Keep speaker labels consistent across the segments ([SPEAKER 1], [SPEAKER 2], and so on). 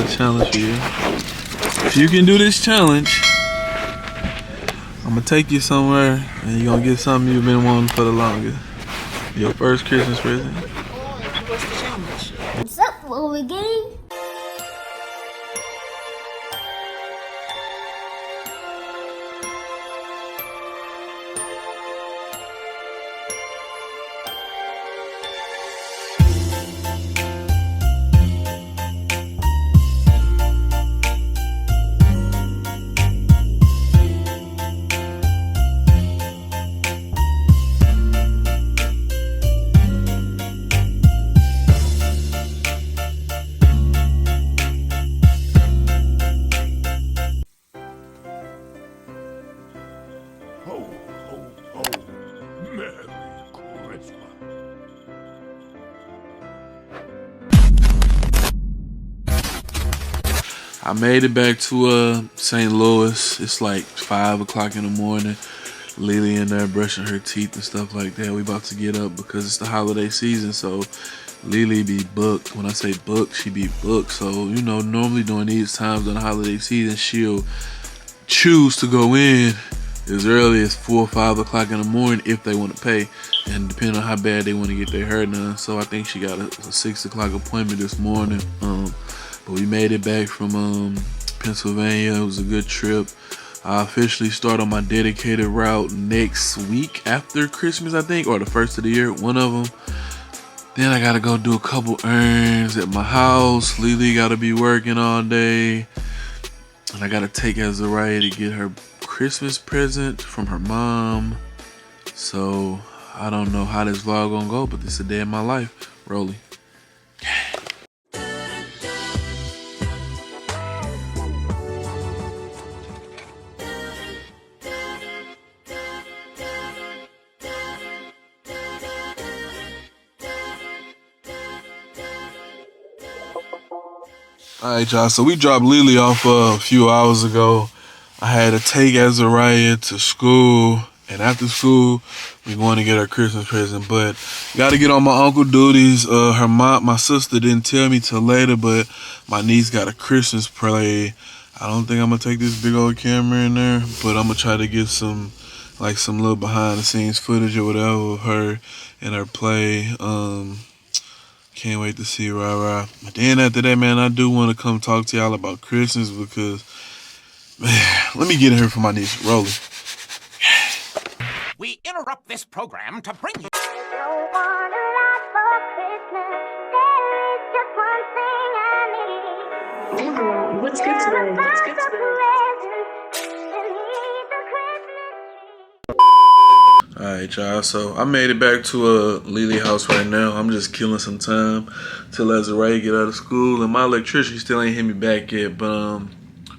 [SPEAKER 1] challenge for you. If you can do this challenge, I'm gonna take you somewhere and you're gonna get something you've been wanting for the longest. Your first Christmas present.
[SPEAKER 2] What's the challenge?
[SPEAKER 3] What's up, Lele gang?
[SPEAKER 4] Ho, ho, ho. Merry Christmas.
[SPEAKER 1] I made it back to St. Louis. It's like 5 o'clock in the morning. Lele in there brushing her teeth and stuff like that. We about to get up because it's the holiday season, so Lele be booked. When I say booked, she be booked. So, you know, normally during these times on the holiday season, she'll choose to go in as early as 4 or 5 o'clock in the morning if they want to pay, and depending on how bad they want to get their hair done. So I think she got a 6 o'clock appointment this morning. But we made it back from Pennsylvania. It was a good trip. I officially start on my dedicated route next week after Christmas, I think, or the first of the year, one of them. Then I gotta go do a couple errands at my house. Lele gotta be working all day. And I gotta take Azzie to get her Christmas present from her mom. So I don't know how this vlog gonna go, but this is a day in my life. Rolling. Alright, y'all, so we dropped Lele off a few hours ago. I had to take Azzie to school, and after school, we're going to get her Christmas present. But got to get on my uncle duties. My sister didn't tell me till later, but my niece got a Christmas play. I don't think I'm going to take this big old camera in there, but I'm going to try to get some little behind the scenes footage or whatever of her and her play. Can't wait to see Rah. But then after that, man, I do want to come talk to y'all about Christmas because, man, let me get in here for my niece, Rolling.
[SPEAKER 4] We interrupt this program to bring you.
[SPEAKER 3] Don't want a lot for Christmas. There is just one thing I need.
[SPEAKER 2] Ooh, what's good today? What's good today?
[SPEAKER 1] Alright, y'all, so I made it back to Lele house right now. I'm just killing some time till Azzie get out of school, and my electrician still ain't hit me back yet. But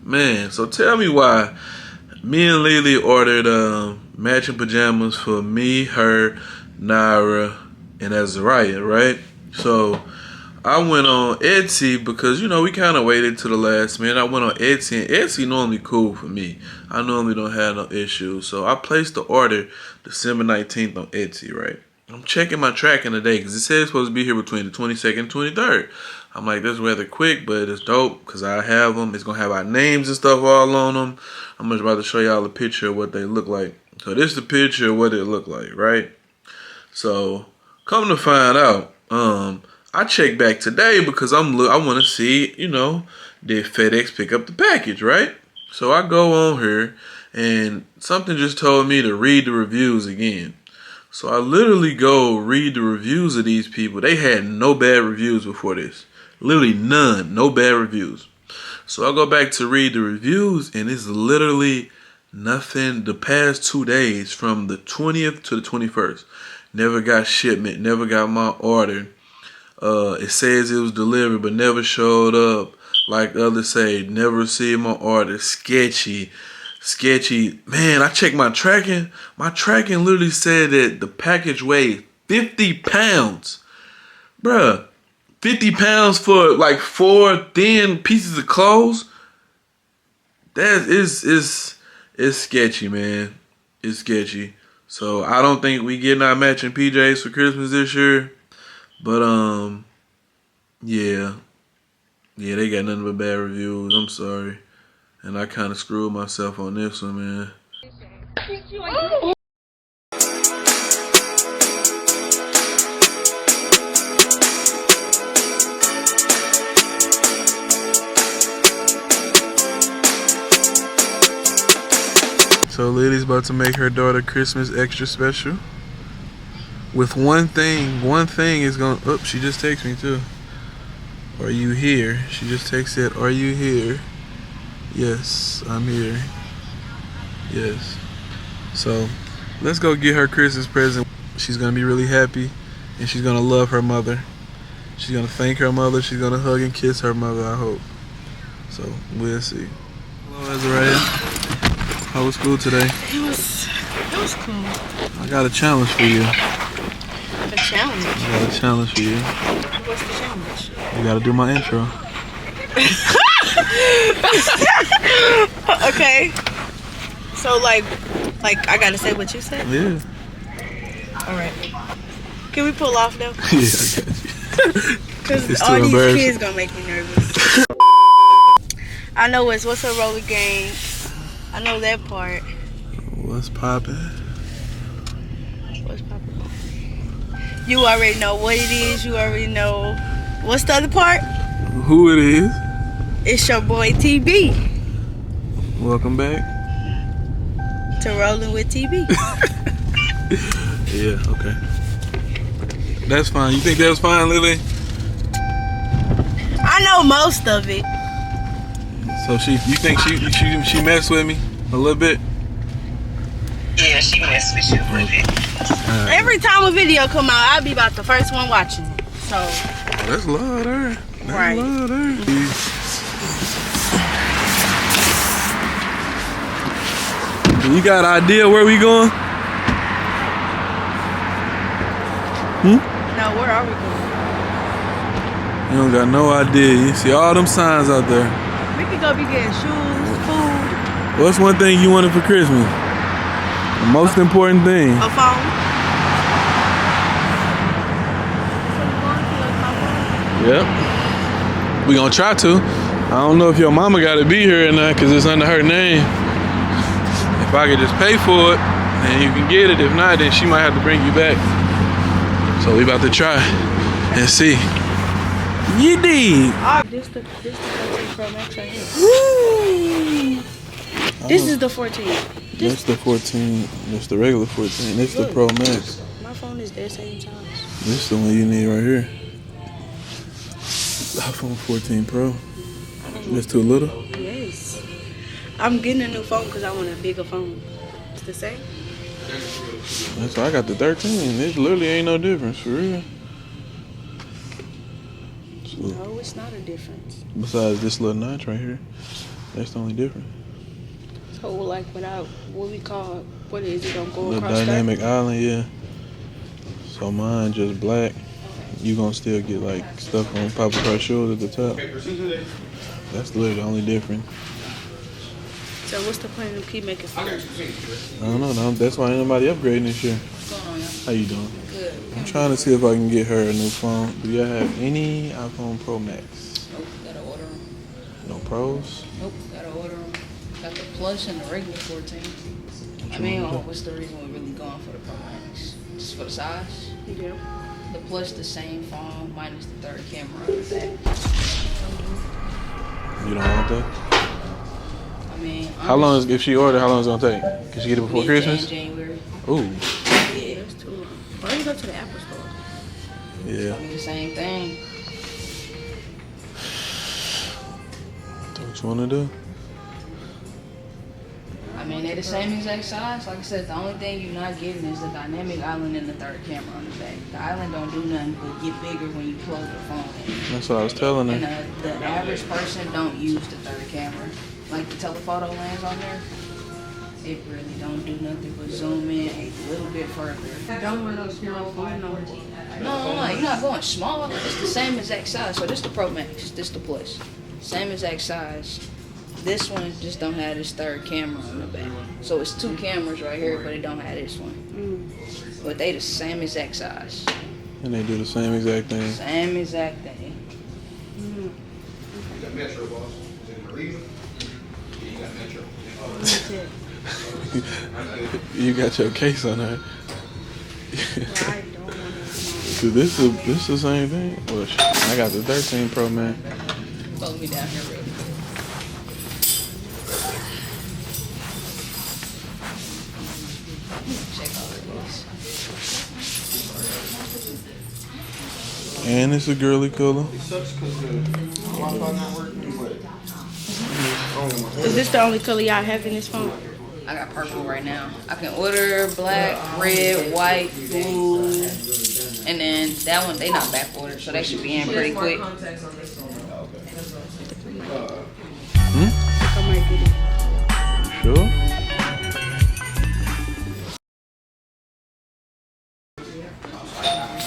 [SPEAKER 1] man, so tell me why me and Lele ordered matching pajamas for me, her, Naira, and Azzie, right? So I went on Etsy because, you know, we kind of waited to the last minute. I went on Etsy, and Etsy normally cool for me. I normally don't have no issues. So I placed the order December 19th on Etsy, right? I'm checking my tracking today because it says it's supposed to be here between the 22nd and 23rd. I'm like, that's rather quick, but it's dope because I have them. It's going to have our names and stuff all on them. I'm just about to show y'all a picture of what they look like. So this is the picture of what it look like, right? So come to find out, I checked back today because I want to see, you know, did FedEx pick up the package, right? So I go on here and something just told me to read the reviews again. So I literally go read the reviews of these people. They had no bad reviews before this. Literally none, no bad reviews. So I go back to read the reviews and it's literally nothing the past 2 days from the 20th to the 21st. Never got shipment, never got my order. It says it was delivered but never showed up. Like others say, never received my order. Sketchy. Man, I checked my tracking. My tracking literally said that the package weighed 50 pounds. Bruh, 50 pounds for like 4 thin pieces of clothes? That is sketchy, man. It's sketchy. So I don't think we getting our matching PJs for Christmas this year. But yeah. Yeah, they got nothing but bad reviews. I'm sorry. And I kind of screwed myself on this one, man. So Lily's about to make her daughter Christmas extra special. With one thing is gonna, oh, she just texted me too. Are you here? She just texted, are you here? Yes, I'm here. Yes. So let's go get her Christmas present. She's gonna be really happy and she's gonna love her mother. She's gonna thank her mother. She's gonna hug and kiss her mother, I hope. So we'll see. Hello, Azzie. How was school today?
[SPEAKER 2] It was cool.
[SPEAKER 1] I got a challenge for you.
[SPEAKER 2] A challenge?
[SPEAKER 1] I got a challenge for you.
[SPEAKER 2] What's the challenge?
[SPEAKER 1] You gotta do my intro.
[SPEAKER 2] Okay. So like I gotta say what you said?
[SPEAKER 1] Yeah.
[SPEAKER 2] Alright. Can we pull off though?
[SPEAKER 1] Yeah, I got you.
[SPEAKER 2] Because
[SPEAKER 1] It's
[SPEAKER 2] all
[SPEAKER 1] too
[SPEAKER 2] these
[SPEAKER 1] embarrassing.
[SPEAKER 2] kids gonna make me nervous. I know what's a roller game. I know that part.
[SPEAKER 1] What's poppin'?
[SPEAKER 2] What's poppin'? You already know what it is. You already know. What's the other part?
[SPEAKER 1] Who it is?
[SPEAKER 2] It's your boy TB.
[SPEAKER 1] Welcome back.
[SPEAKER 2] To Rolling with TB.
[SPEAKER 1] Yeah, okay. That's fine. You think that was fine, Lele?
[SPEAKER 2] I know most of it.
[SPEAKER 1] So you think she messed with me a little bit?
[SPEAKER 5] Yeah, she messed with you a little bit.
[SPEAKER 2] Every time a video come out, I'll be about the first one watching it. So
[SPEAKER 1] That's love there. That's
[SPEAKER 2] Right.
[SPEAKER 1] love there. You got an idea where we going?
[SPEAKER 2] now where are we going?
[SPEAKER 1] You don't got no idea. You see all them signs out there.
[SPEAKER 2] We could go be getting shoes, food,
[SPEAKER 1] What's one thing you wanted for Christmas? The most important thing.
[SPEAKER 2] a phone.
[SPEAKER 1] Yep. We gonna try to. I don't know if your mama gotta be here or not because it's under her name. If I could just pay for it, then you can get it. If not, then she might have to bring you back. So we about to try and see. You did.
[SPEAKER 2] This the 14 Pro Max right here. This is the 14.
[SPEAKER 1] That's the 14. That's the regular 14. This the Pro Max.
[SPEAKER 2] My phone is dead same size.
[SPEAKER 1] This is the one you need right here. iPhone 14 Pro. That's too little.
[SPEAKER 2] Yes. I'm getting a new phone because I want a bigger phone. It's the same.
[SPEAKER 1] That's why I got the 13. It literally ain't no difference for real.
[SPEAKER 2] No, it's not a difference.
[SPEAKER 1] Besides this little notch right here, that's the only difference.
[SPEAKER 2] So like without what we call, what is it gonna go
[SPEAKER 1] The
[SPEAKER 2] across
[SPEAKER 1] dynamic island, yeah. So mine just black. You gonna still get like stuff on pop across shoulders at the top. That's literally the only difference.
[SPEAKER 2] So what's the point of keep making phones?
[SPEAKER 1] I don't know. That's why ain't nobody upgrading this year. How you doing?
[SPEAKER 2] Good.
[SPEAKER 1] I'm trying to see if I can get her a new phone. Do y'all have any iPhone Pro Max?
[SPEAKER 6] Nope, gotta order them.
[SPEAKER 1] No pros?
[SPEAKER 6] Nope, gotta order them. Got the Plus and the regular 14. I mean, what's the reason we're really going for the Pro Max? Just for the size?
[SPEAKER 2] Yeah.
[SPEAKER 6] The Plus, the same phone, minus the third camera on the back.
[SPEAKER 1] You don't want that?
[SPEAKER 6] I mean,
[SPEAKER 1] How long is, if she ordered, how long is it gonna take? Can she get it before Christmas?
[SPEAKER 6] January.
[SPEAKER 1] Ooh,
[SPEAKER 6] Yeah,
[SPEAKER 2] That's too long. Why don't you go to the Apple store?
[SPEAKER 1] yeah.
[SPEAKER 6] I mean, the same thing.
[SPEAKER 1] What you wanna do?
[SPEAKER 6] I mean, they're the same exact size. Like I said, the only thing you're not getting is the dynamic island and the third camera on the back. The island don't do nothing but get bigger when you plug the phone in.
[SPEAKER 1] That's what I was telling
[SPEAKER 6] And
[SPEAKER 1] her.
[SPEAKER 6] the average person don't use the third camera. Like the telephoto lens on there, it really don't do nothing but zoom in a little bit further.
[SPEAKER 2] Don't want no small phone no more.
[SPEAKER 6] No, you're not going small. It's the same exact size. So this the Pro Max, this the Plus. Same exact size. This one just don't have this third camera on the back. So it's two cameras right here, but it don't have this one. But they the same exact size.
[SPEAKER 1] And they do the same exact thing.
[SPEAKER 6] Same exact thing.
[SPEAKER 1] You got your case on her.
[SPEAKER 2] I don't want to.
[SPEAKER 1] Dude, this is the same thing. Well, I got the 13 Pro Max.
[SPEAKER 6] Follow me down here real quick. Check all of these.
[SPEAKER 1] And it's a girly color.
[SPEAKER 2] Is this the only color y'all have in this phone?
[SPEAKER 6] I got purple right now. I can order black, red, white, blue, and then that one, they not back ordered, so they should be in pretty quick.
[SPEAKER 2] I might get it.
[SPEAKER 1] Sure.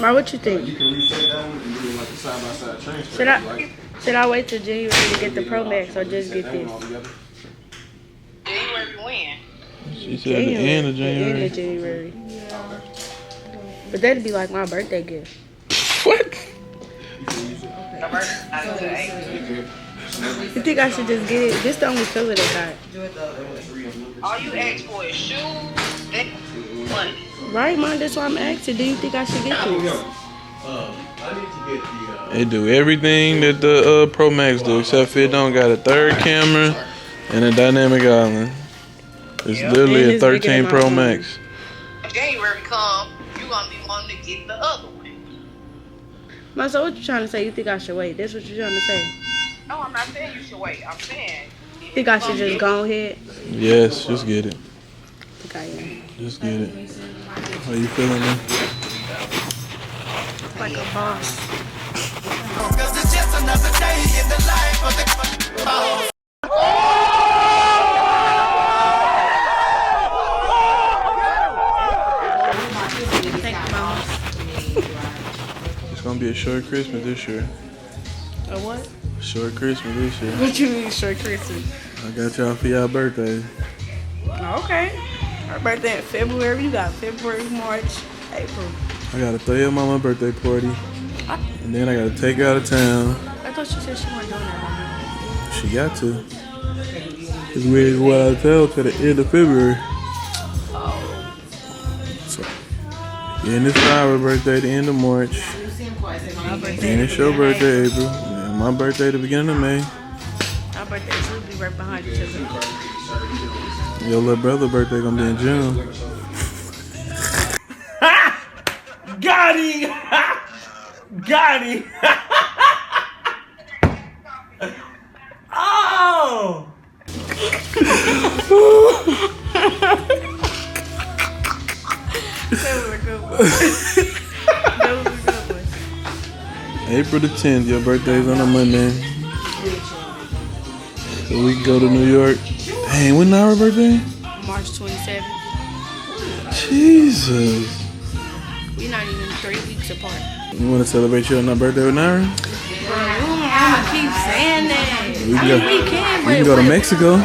[SPEAKER 2] Mar, what you think? Should I wait till January to get the Pro Max or just get this?
[SPEAKER 5] January when?
[SPEAKER 1] She said the end of January.
[SPEAKER 2] End of January. But that'd be like my birthday gift.
[SPEAKER 1] What?
[SPEAKER 2] You think I should just get it? This the only color they got.
[SPEAKER 5] All you ask for is shoes, money.
[SPEAKER 2] Right, Mom? That's why I'm asking. Do you think I should get this?
[SPEAKER 1] They do everything that the Pro Max do, except for it don't got a third camera and a dynamic island. It's literally
[SPEAKER 2] And
[SPEAKER 1] a
[SPEAKER 2] it's bigger
[SPEAKER 1] 13
[SPEAKER 2] than my
[SPEAKER 1] Pro
[SPEAKER 2] phone.
[SPEAKER 1] Max.
[SPEAKER 5] January come, you gonna be wanting to get the other one.
[SPEAKER 2] Mom, so what you trying to say? You think I should wait? That's what you trying to say?
[SPEAKER 5] No, I'm not saying you should wait. I'm saying.
[SPEAKER 2] Think I should just go ahead?
[SPEAKER 1] Yes, just get it.
[SPEAKER 2] Think I am.
[SPEAKER 1] Just get it. How you feeling, man?
[SPEAKER 2] Like a boss. Thank you, Mama.
[SPEAKER 1] It's gonna be a short Christmas this year.
[SPEAKER 2] A what?
[SPEAKER 1] Short Christmas this year.
[SPEAKER 2] What you mean short Christmas?
[SPEAKER 1] I got y'all for y'all birthdays.
[SPEAKER 2] Okay. Our birthday in February. You got February, March, April.
[SPEAKER 1] I gotta throw your mama a birthday party. And then I gotta take her out of town.
[SPEAKER 2] I thought she said she wasn't doing that.
[SPEAKER 1] She got to. Cause we ain't go out of town till the end of February. So, yeah, and it's our birthday the end of March. And it's your birthday, April. And my birthday the beginning of May.
[SPEAKER 2] Our birthdays will be right behind each other.
[SPEAKER 1] Your little brother's birthday gonna be in June.
[SPEAKER 7] Got him! Got him! Oh!
[SPEAKER 2] That was a good one. That was a good one.
[SPEAKER 1] April the 10th, your birthday's on a Monday. So we can go to New York. Dang, when our birthday?
[SPEAKER 2] March 27th.
[SPEAKER 1] Jesus.
[SPEAKER 2] We're not even 3 weeks apart.
[SPEAKER 1] You wanna celebrate your birthday with Naira?
[SPEAKER 2] I'ma keep saying that.
[SPEAKER 1] We can go,
[SPEAKER 2] We can,
[SPEAKER 1] we can go to Mexico,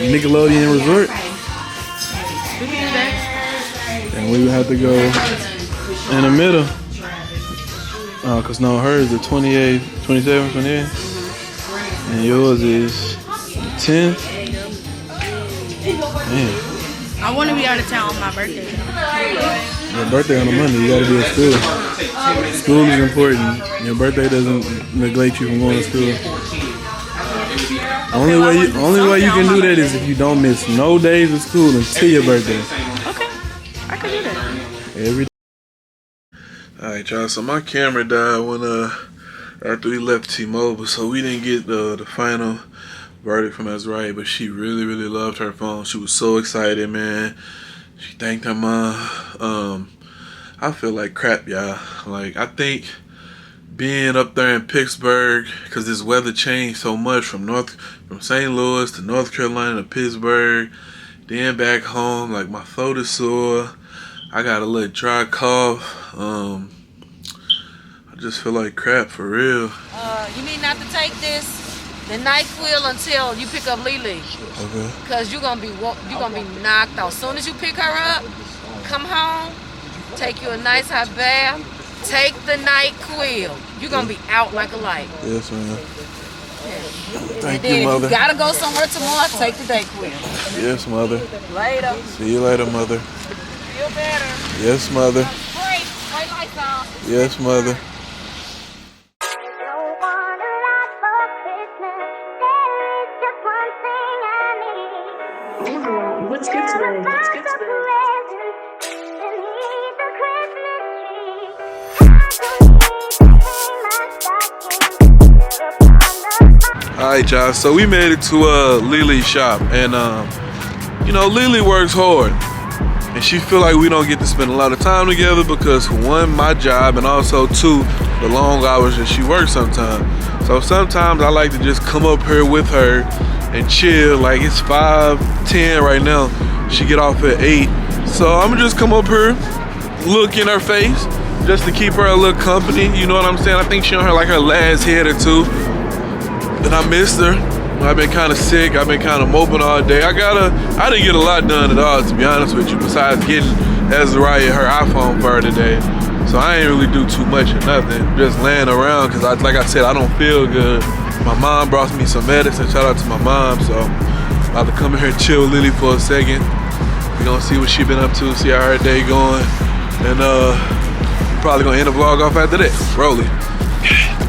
[SPEAKER 1] Nickelodeon Resort,
[SPEAKER 2] We can do that.
[SPEAKER 1] and we would have to go in the middle. Cause no, hers is the 28th, 27th, 28th, and yours is the 10th. Man,
[SPEAKER 2] I want to be out of town on my birthday.
[SPEAKER 1] your birthday on a Monday, you gotta be at school. School is important. Your birthday doesn't neglect you from going to school. Only way you can do that is if you don't miss no days of school until your birthday.
[SPEAKER 2] Okay, I can do that.
[SPEAKER 1] Every day. Alright, y'all, so my camera died when after we left T-Mobile, so we didn't get the final verdict from Azzie, but she really loved her phone. She was so excited, man. She thanked her mom. I feel like crap, y'all. Like, I think being up there in Pittsburgh, because this weather changed so much from St. Louis to North Carolina to Pittsburgh, then back home, like my throat is sore. I got a little dry cough. I just feel like crap for real.
[SPEAKER 8] You need not to take the NyQuil until you pick up Lele.
[SPEAKER 1] Okay.
[SPEAKER 8] Cause you're gonna be knocked out. As soon as you pick her up, come home, take you a nice hot bath, take the NyQuil. You're gonna be out like a light.
[SPEAKER 1] Yes, man. Thank
[SPEAKER 8] Then
[SPEAKER 1] you,
[SPEAKER 8] if
[SPEAKER 1] mother.
[SPEAKER 8] you gotta go somewhere tomorrow, take the Dayquil.
[SPEAKER 1] Yes, mother.
[SPEAKER 8] Later.
[SPEAKER 1] See you later, mother.
[SPEAKER 8] Feel better.
[SPEAKER 1] Yes, mother.
[SPEAKER 8] Spray lights on.
[SPEAKER 1] Yes, mother.
[SPEAKER 3] Don't want a lot for Christmas. There is just one thing I need.
[SPEAKER 9] What's good today? What's good today?
[SPEAKER 1] Alright, y'all, so we made it to Lele's shop, and you know, Lele works hard, and she feel like we don't get to spend a lot of time together because, for one, my job, and also two, the long hours that she works sometimes. So sometimes I like to just come up here with her and chill. Like, it's 5:10 right now, she get off at 8, so I'm gonna just come up here, look in her face, just to keep her a little company, you know what I'm saying? I think she on her last hit or two. And I missed her. I've been kind of sick. I've been kind of moping all day. I didn't get a lot done at all, to be honest with you, besides getting Azzie her iPhone for her today. So I ain't really do too much or nothing. Just laying around because, like I said, I don't feel good. My mom brought me some medicine. Shout out to my mom. So I'm about to come in here and chill with Lele for a second. We're gonna see what she been up to, see how her day going. And probably gonna end the vlog off after that. Roll it.